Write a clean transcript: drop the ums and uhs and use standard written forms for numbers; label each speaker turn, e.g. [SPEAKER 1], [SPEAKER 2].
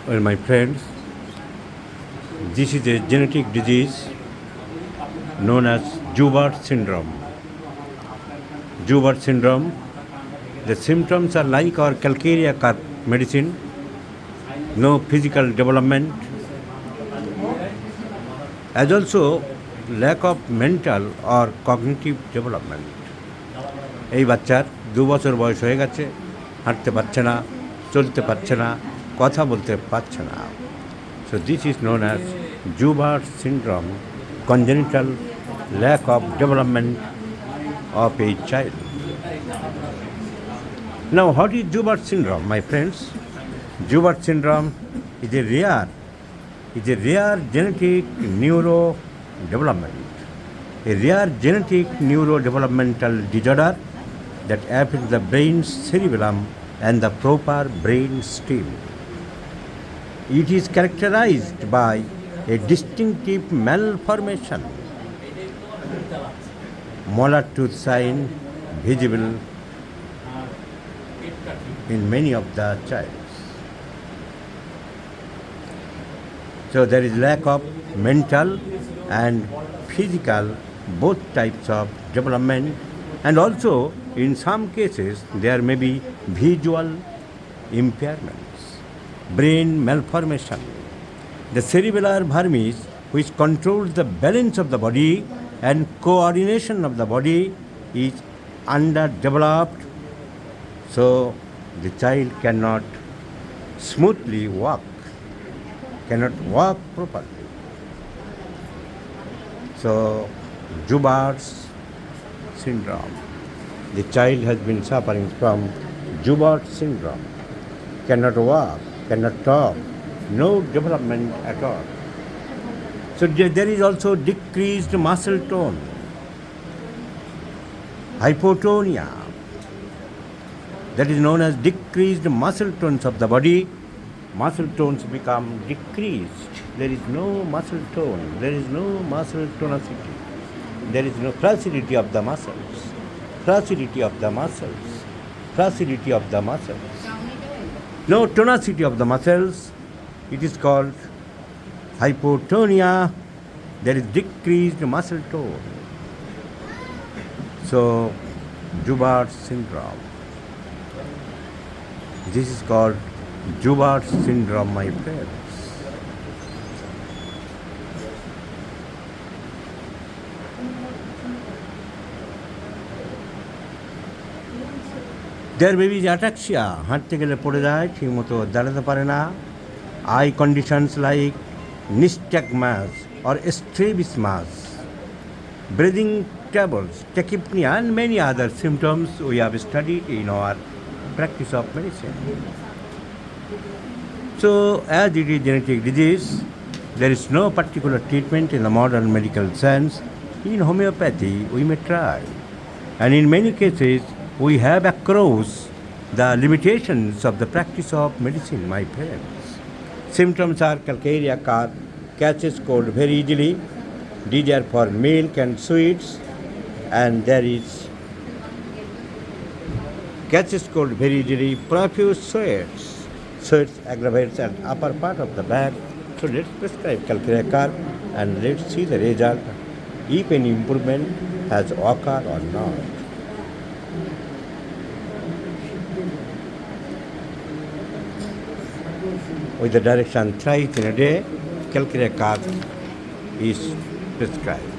[SPEAKER 1] Well, my friends, this is a genetic disease known as Joubert syndrome. Joubert syndrome, the symptoms are like our calcarea carp medicine, no physical development, as also lack of mental or cognitive development. এই বাচ্চার 2 বছর বয়স হয়ে গেছে, হাঁটতে পারছে না, চলতে পারছে না, কথা বলতে পারছে না। So this is known as Joubert syndrome, congenital lack of development of a child. Now, what is Joubert syndrome, my friends? Joubert syndrome is a rare genetic neurodevelopment, a rare genetic neurodevelopmental disorder that affects the brain's cerebellum and the proper brain stem. It is characterized by a distinctive malformation, molar tooth sign visible in many of the children. So there is lack of mental and physical, both types of development, and also in some cases there may be visual impairments, brain malformation. The cerebellar vermis, which controls the balance of the body and coordination of the body, is underdeveloped, so the child cannot smoothly walk, cannot walk properly. So Joubert's syndrome, the child has been suffering from Joubert's syndrome, cannot walk, cannot talk, no development at all. So there is also decreased muscle tone, hypotonia, that is known as decreased muscle tones of the body. Muscle tones become decreased. There is no muscle tone, there is no muscle tonicity, there is no flaccidity of the muscles, flaccidity of the muscles, flaccidity of the muscles, no tonicity of the muscles. It is called hypotonia. There is decreased muscle tone. So Joubert syndrome, this is called Joubert syndrome, my friends. There may be ataxia, হাঁটতে গেলে পড়ে যায়, ঠিকমতো দাঁড়াতে পারে না. Eye conditions like nystagmus or strabismus, breathing troubles, tachypnea, and many other symptoms we have studied in our practice of medicine. So, as it is genetic disease, there is no particular treatment in the modern medical science. In homeopathy, we may try, and in many cases, we have across the limitations of the practice of medicine, my friends. Symptoms are calcarea carp catches cold very easily, desire for milk and sweets, and there is catches cold very easily, profuse sweats. Sweats aggravates at upper part of the back. So let's prescribe calcarea carp and let's see the result, if any improvement has occurred or not. With the direction thrice in a day, calcarea carp is prescribed.